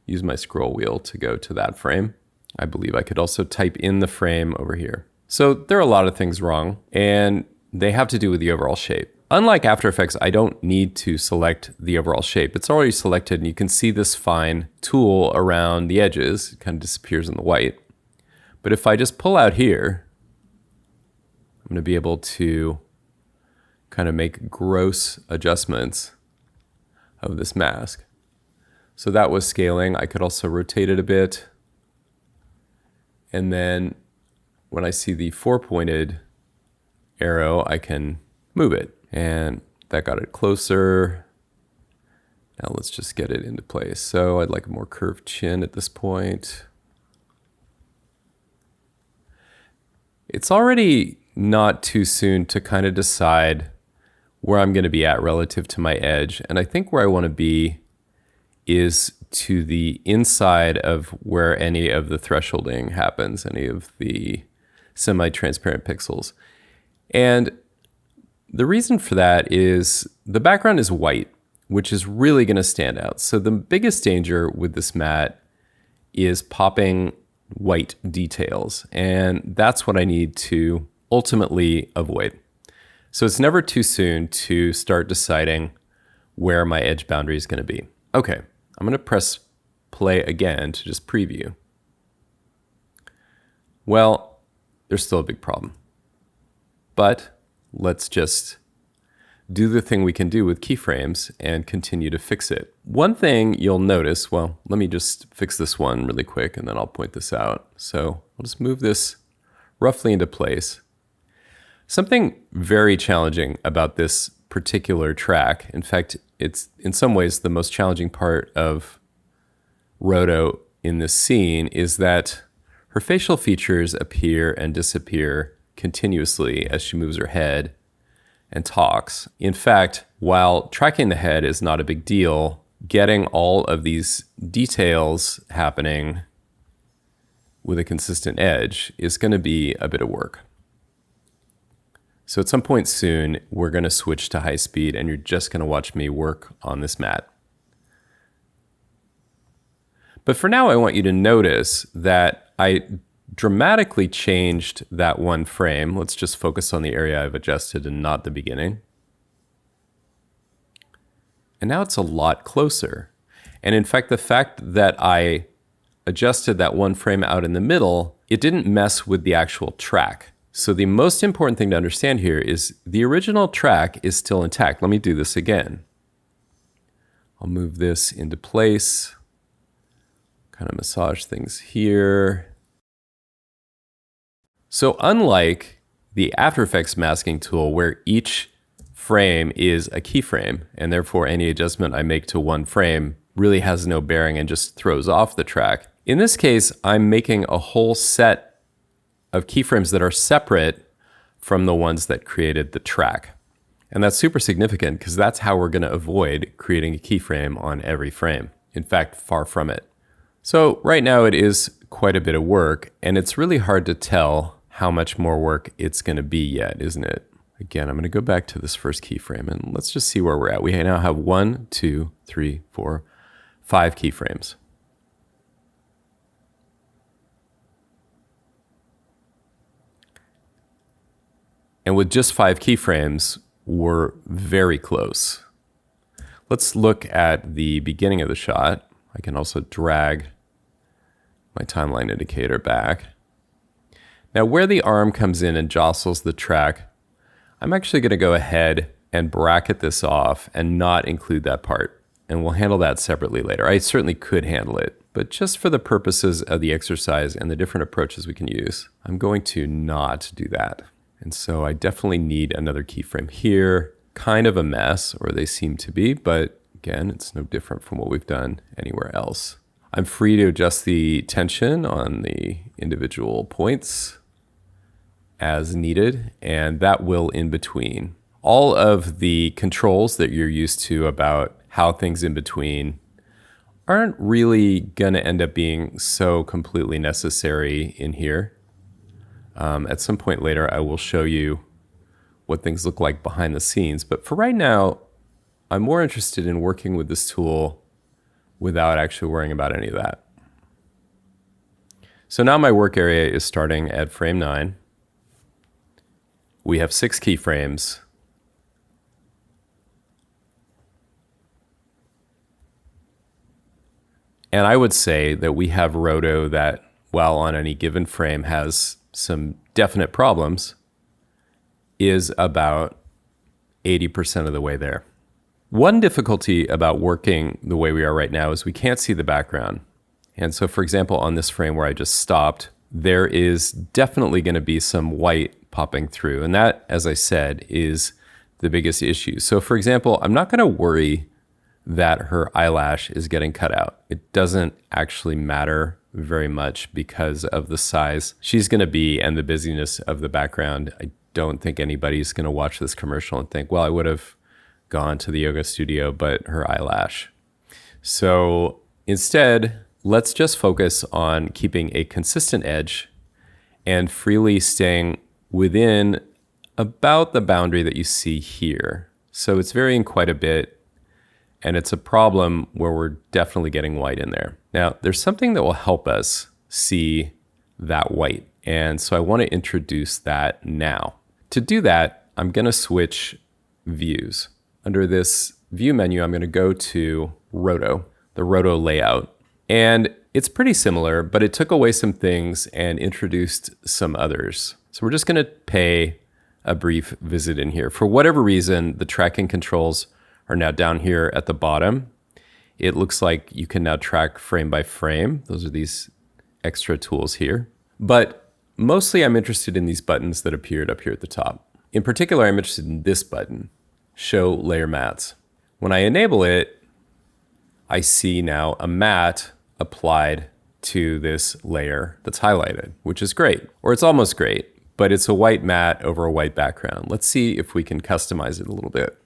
use my scroll wheel to go to that frame. I believe I could also type in the frame over here. So there are a lot of things wrong, and they have to do with the overall shape. Unlike After Effects, I don't need to select the overall shape. It's already selected, and you can see this fine tool around the edges. It kind of disappears in the white. But if I just pull out here, I'm going to be able to kind of make gross adjustments of this mask. So that was scaling. I could also rotate it a bit. And then when I see the 4-pointed arrow, I can move it. And that got it closer. Now let's just get it into place. So I'd like a more curved chin at this point. It's already not too soon to kind of decide where I'm going to be at relative to my edge. And I think where I want to be is to the inside of where any of the thresholding happens, any of the semi-transparent pixels. And the reason for that is the background is white, which is really going to stand out. So the biggest danger with this matte is popping white details. And that's what I need to ultimately avoid. So it's never too soon to start deciding where my edge boundary is going to be. Okay, I'm going to press play again to just preview. Well, there's still a big problem. But let's just do the thing we can do with keyframes and continue to fix it. One thing you'll notice, well, let me just fix this one really quick and then I'll point this out. So I'll just move this roughly into place. Something very challenging about this particular track, in fact, it's in some ways the most challenging part of Roto in this scene, is that her facial features appear and disappear continuously as she moves her head and talks. In fact, while tracking the head is not a big deal, getting all of these details happening with a consistent edge is going to be a bit of work. So at some point soon, we're going to switch to high speed and you're just going to watch me work on this mat. But for now, I want you to notice that I dramatically changed that one frame. Let's just focus on the area I've adjusted and not the beginning. And now it's a lot closer. And in fact, the fact that I adjusted that one frame out in the middle, it didn't mess with the actual track. So the most important thing to understand here is the original track is still intact. Let me do this again. I'll move this into place, kind of massage things here. So unlike the After Effects masking tool where each frame is a keyframe, and therefore any adjustment I make to one frame really has no bearing and just throws off the track, in this case, I'm making a whole set of keyframes that are separate from the ones that created the track. And that's super significant because that's how we're going to avoid creating a keyframe on every frame. In fact, far from it. So right now it is quite a bit of work, and it's really hard to tell how much more work it's going to be yet, isn't it? Again, I'm going to go back to this first keyframe and let's just see where we're at. We now have 1, 2, 3, 4, 5 keyframes. And with just 5 keyframes, we're very close. Let's look at the beginning of the shot. I can also drag my timeline indicator back. Now where the arm comes in and jostles the track, I'm actually going to go ahead and bracket this off and not include that part. And we'll handle that separately later. I certainly could handle it, but just for the purposes of the exercise and the different approaches we can use, I'm going to not do that. And so I definitely need another keyframe here. Kind of a mess, or they seem to be, but again, it's no different from what we've done anywhere else. I'm free to adjust the tension on the individual points as needed, and that will in between. All of the controls that you're used to about how things in between aren't really going to end up being so completely necessary in here. At some point later, I will show you what things look like behind the scenes. But for right now, I'm more interested in working with this tool without actually worrying about any of that. So now my work area is starting at frame 9. We have 6 keyframes. And I would say that we have roto that, while on any given frame has some definite problems, is about 80% of the way there. One difficulty about working the way we are right now is we can't see the background. And so, for example, on this frame where I just stopped, there is definitely going to be some white popping through. And that, as I said, is the biggest issue. So, for example, I'm not going to worry that her eyelash is getting cut out. It doesn't actually matter very much because of the size she's going to be and the busyness of the background. I don't think anybody's going to watch this commercial and think, well, I would have gone to the yoga studio, but her eyelash. So instead, let's just focus on keeping a consistent edge and freely staying within about the boundary that you see here. So it's varying quite a bit, and it's a problem where we're definitely getting white in there. Now, there's something that will help us see that white, and so I want to introduce that now. To do that, I'm going to switch views. Under this view menu, I'm going to go to Roto, the Roto layout. And it's pretty similar, but it took away some things and introduced some others. So we're just going to pay a brief visit in here. For whatever reason, the tracking controls are now down here at the bottom. It looks like you can now track frame by frame. Those are these extra tools here. But mostly I'm interested in these buttons that appeared up here at the top. In particular, I'm interested in this button, Show Layer Mats. When I enable it, I see now a mat applied to this layer that's highlighted, which is great, or it's almost great, but it's a white mat over a white background. Let's see if we can customize it a little bit.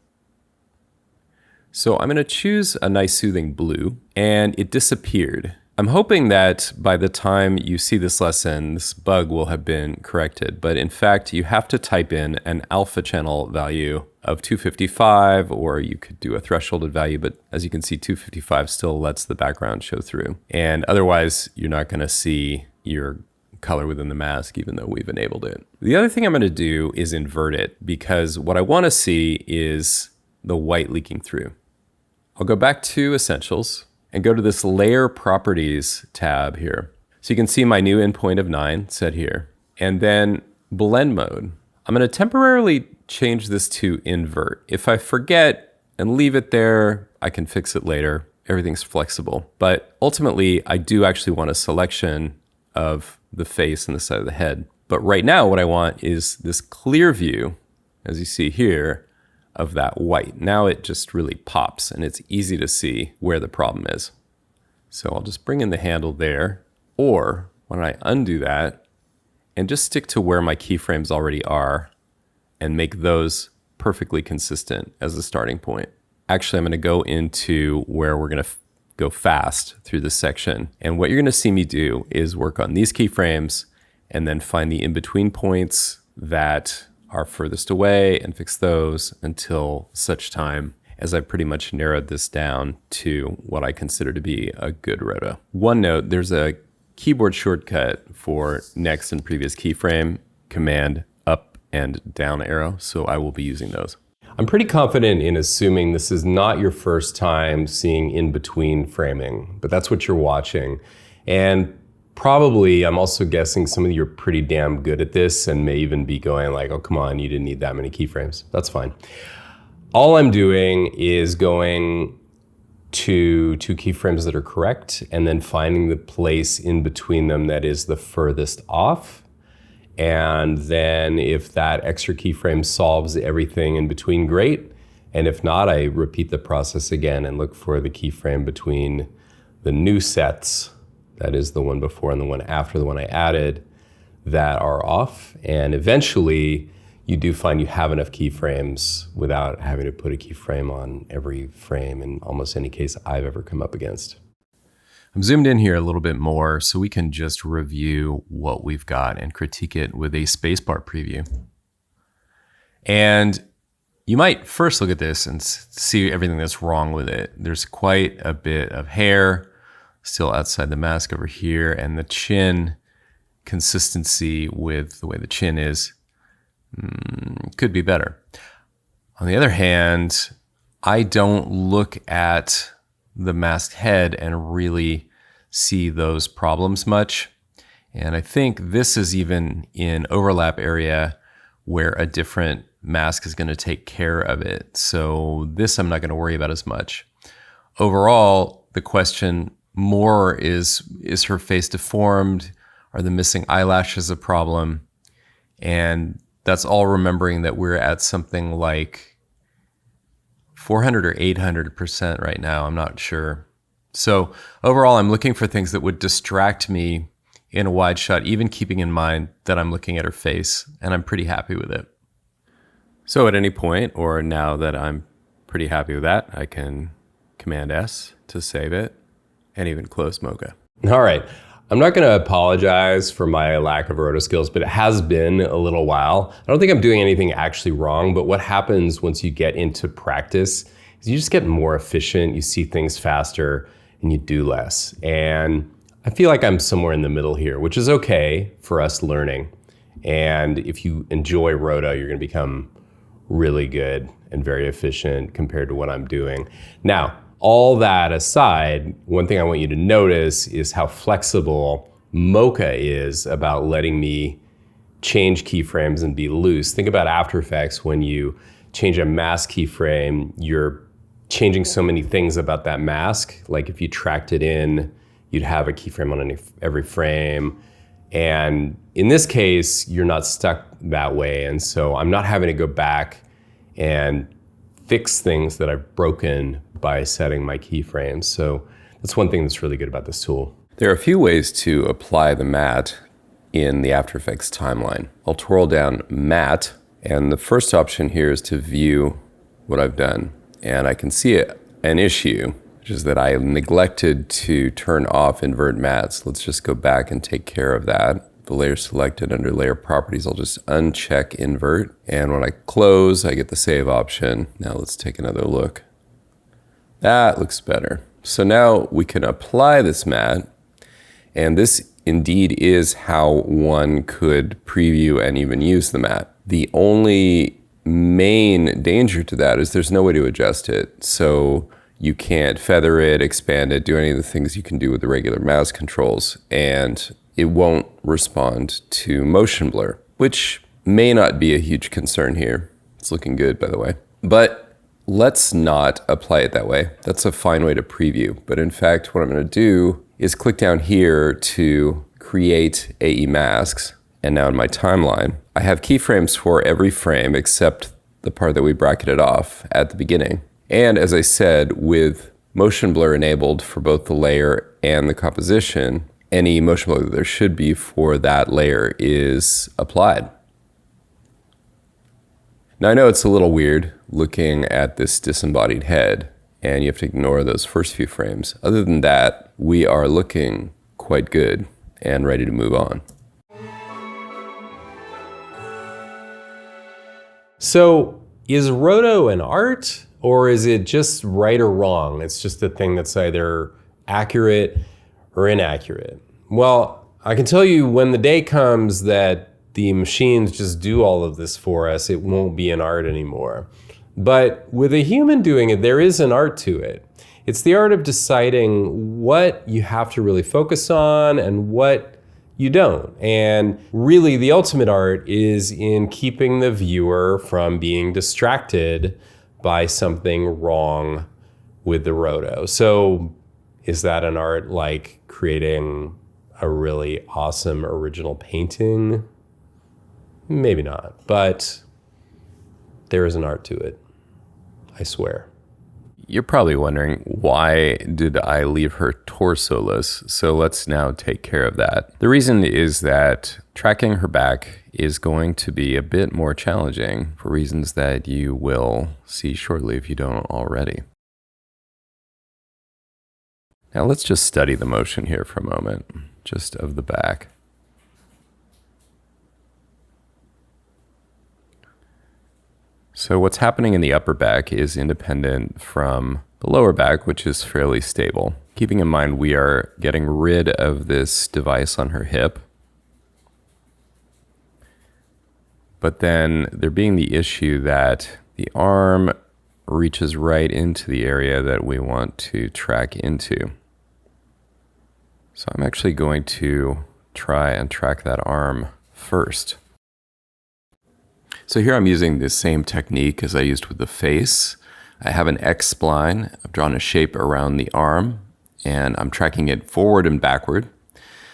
So I'm going to choose a nice soothing blue, and it disappeared. I'm hoping that by the time you see this lesson, this bug will have been corrected. But in fact, you have to type in an alpha channel value of 255, or you could do a thresholded value. But as you can see, 255 still lets the background show through. And otherwise, you're not going to see your color within the mask, even though we've enabled it. The other thing I'm going to do is invert it, because what I want to see is the white leaking through. I'll go back to Essentials and go to this Layer Properties tab here. So you can see my new endpoint of 9 set here. And then Blend Mode. I'm going to temporarily change this to Invert. If I forget and leave it there, I can fix it later. Everything's flexible. But ultimately, I do actually want a selection of the face and the side of the head. But right now, what I want is this clear view, as you see here, of that white. Now it just really pops, and it's easy to see where the problem is. So I'll just bring in the handle there, or when I undo that and just stick to where my keyframes already are and make those perfectly consistent as a starting point. Actually, I'm going to go into where we're going to go fast through this section. And what you're going to see me do is work on these keyframes and then find the in-between points that are furthest away and fix those until such time as I've pretty much narrowed this down to what I consider to be a good roto. One note, there's a keyboard shortcut for next and previous keyframe, Command up and down arrow, so I will be using those. I'm pretty confident in assuming this is not your first time seeing in-between framing, but that's what you're watching. And probably, I'm also guessing some of you are pretty damn good at this and may even be going like, oh, come on, you didn't need that many keyframes. That's fine. All I'm doing is going to two keyframes that are correct and then finding the place in between them that is the furthest off. And then if that extra keyframe solves everything in between, great. And if not, I repeat the process again and look for the keyframe between the new sets, that is the one before and the one after the one I added, that are off. And eventually you do find you have enough keyframes without having to put a keyframe on every frame in almost any case I've ever come up against. I'm zoomed in here a little bit more so we can just review what we've got and critique it with a spacebar preview. And you might first look at this and see everything that's wrong with it. There's quite a bit of hair still outside the mask over here, and the chin consistency with the way the chin is could be better. On the other hand, I don't look at the masked head and really see those problems much. And I think this is even in overlap area where a different mask is going to take care of it. So this I'm not going to worry about as much. Overall, the question more is her face deformed? Are the missing eyelashes a problem? And that's all remembering that we're at something like 400 or 800% right now. I'm not sure. So overall, I'm looking for things that would distract me in a wide shot, even keeping in mind that I'm looking at her face, and I'm pretty happy with it. So at any point, or now that I'm pretty happy with that, I can Command S to save it and even close Mocha. All right. I'm not going to apologize for my lack of roto skills, but it has been a little while. I don't think I'm doing anything actually wrong, but what happens once you get into practice is you just get more efficient, you see things faster, and you do less. And I feel like I'm somewhere in the middle here, which is okay for us learning. And if you enjoy roto, you're going to become really good and very efficient compared to what I'm doing. Now, all that aside, one thing I want you to notice is how flexible Mocha is about letting me change keyframes and be loose. Think about After Effects. When you change a mask keyframe, you're changing so many things about that mask. Like if you tracked it in, you'd have a keyframe on every frame. And in this case, you're not stuck that way. And so I'm not having to go back and fix things that I've broken by setting my keyframes. So that's one thing that's really good about this tool. There are a few ways to apply the matte in the After Effects timeline. I'll twirl down matte, and the first option here is to view what I've done. And I can see it an issue, which is that I neglected to turn off invert mats. Let's just go back and take care of that. The layer selected under layer properties, I'll just uncheck invert. And when I close, I get the save option. Now let's take another look. That looks better. So now we can apply this mat. And this indeed is how one could preview and even use the mat. The only main danger to that is there's no way to adjust it. So you can't feather it, expand it, do any of the things you can do with the regular mouse controls. And it won't respond to motion blur, which may not be a huge concern here. It's looking good, by the way. But let's not apply it that way. That's a fine way to preview. But in fact, what I'm going to do is click down here to create AE masks. And now in my timeline, I have keyframes for every frame except the part that we bracketed off at the beginning. And as I said, with motion blur enabled for both the layer and the composition, any motion blur that there should be for that layer is applied. Now I know it's a little weird looking at this disembodied head, and you have to ignore those first few frames. Other than that, we are looking quite good and ready to move on. So is Roto an art, or is it just right or wrong? It's just a thing that's either accurate or inaccurate. Well, I can tell you when the day comes that the machines just do all of this for us, it won't be an art anymore. But with a human doing it, there is an art to it. It's the art of deciding what you have to really focus on and what you don't. And really the ultimate art is in keeping the viewer from being distracted by something wrong with the roto. So is that an art like creating a really awesome original painting? Maybe not, but there is an art to it, I swear. You're probably wondering, why did I leave her torso-less? So let's now take care of that. The reason is that tracking her back is going to be a bit more challenging for reasons that you will see shortly if you don't already. Now let's just study the motion here for a moment, just of the back. So what's happening in the upper back is independent from the lower back, which is fairly stable. Keeping in mind we are getting rid of this device on her hip. But then there being the issue that the arm reaches right into the area that we want to track into. So I'm actually going to try and track that arm first. So here I'm using the same technique as I used with the face. I have an X-spline. I've drawn a shape around the arm, and I'm tracking it forward and backward.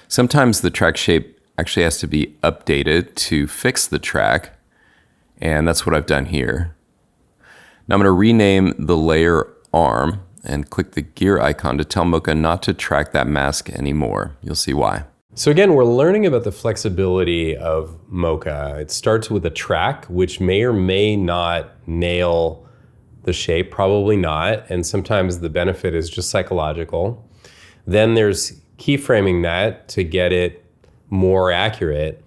Sometimes the track shape actually has to be updated to fix the track, and that's what I've done here. Now I'm going to rename the layer arm and click the gear icon to tell Mocha not to track that mask anymore. You'll see why. So again, we're learning about the flexibility of Mocha. It starts with a track, which may or may not nail the shape, probably not. And sometimes the benefit is just psychological. Then there's keyframing that to get it more accurate.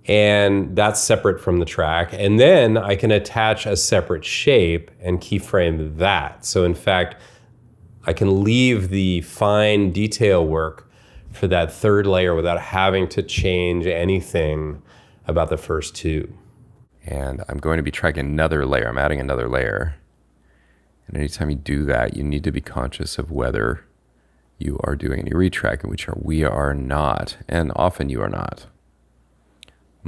And that's separate from the track. And then I can attach a separate shape and keyframe that. So in fact, I can leave the fine detail work for that third layer without having to change anything about the first two. And I'm going to be tracking another layer. I'm adding another layer. And anytime you do that, you need to be conscious of whether you are doing any retracking, which we are not. And often you are not.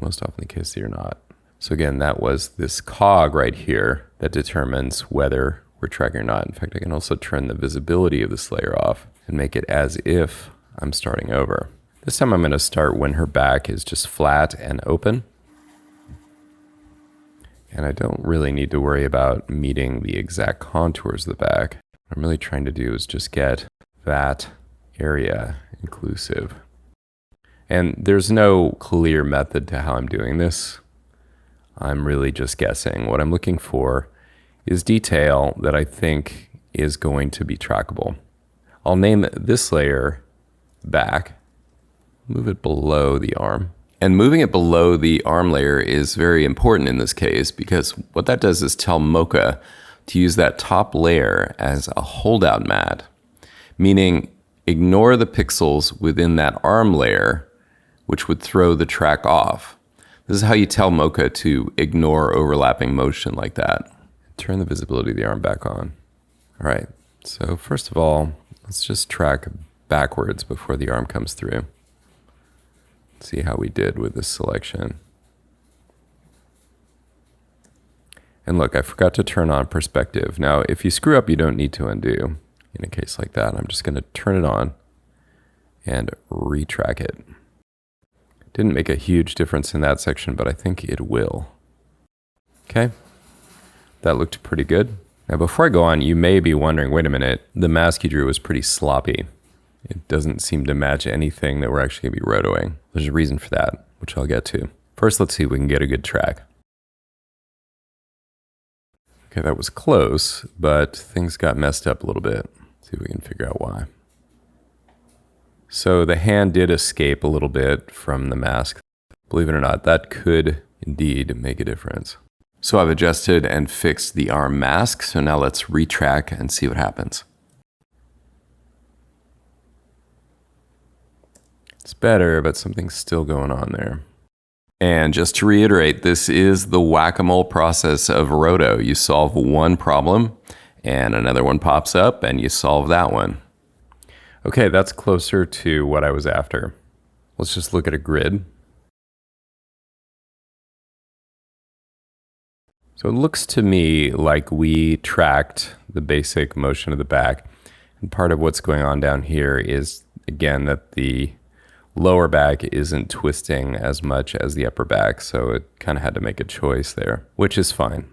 Most often the case you're not. So again, that was this cog right here that determines whether we're tracking or not. In fact, I can also turn the visibility of this layer off and make it as if I'm starting over. This time I'm going to start when her back is just flat and open. And I don't really need to worry about meeting the exact contours of the back. What I'm really trying to do is just get that area inclusive. And there's no clear method to how I'm doing this. I'm really just guessing. What I'm looking for is detail that I think is going to be trackable. I'll name this layer back, move it below the arm. And moving it below the arm layer is very important in this case because what that does is tell Mocha to use that top layer as a holdout mat, meaning ignore the pixels within that arm layer, which would throw the track off. This is how you tell Mocha to ignore overlapping motion like that. Turn the visibility of the arm back on. All right, so first of all, let's just track backwards before the arm comes through. See how we did with this selection. And look, I forgot to turn on perspective. Now, if you screw up, you don't need to undo. In a case like that, I'm just going to turn it on and retrack it. Didn't make a huge difference in that section, but I think it will. Okay, that looked pretty good. Now, before I go on, you may be wondering, wait a minute, the mask you drew was pretty sloppy. It doesn't seem to match anything that we're actually going to be rotoing. There's a reason for that, which I'll get to. First, let's see if we can get a good track. Okay, that was close, but things got messed up a little bit. See if we can figure out why. So the hand did escape a little bit from the mask. Believe it or not, that could indeed make a difference. So I've adjusted and fixed the arm mask. So now let's retrack and see what happens. It's better, but something's still going on there. And just to reiterate, this is the whack-a-mole process of roto. You solve one problem and another one pops up and you solve that one. Okay, that's closer to what I was after. Let's just look at a grid. So it looks to me like we tracked the basic motion of the back. And part of what's going on down here is, again, that the lower back isn't twisting as much as the upper back, so it kind of had to make a choice there, which is fine.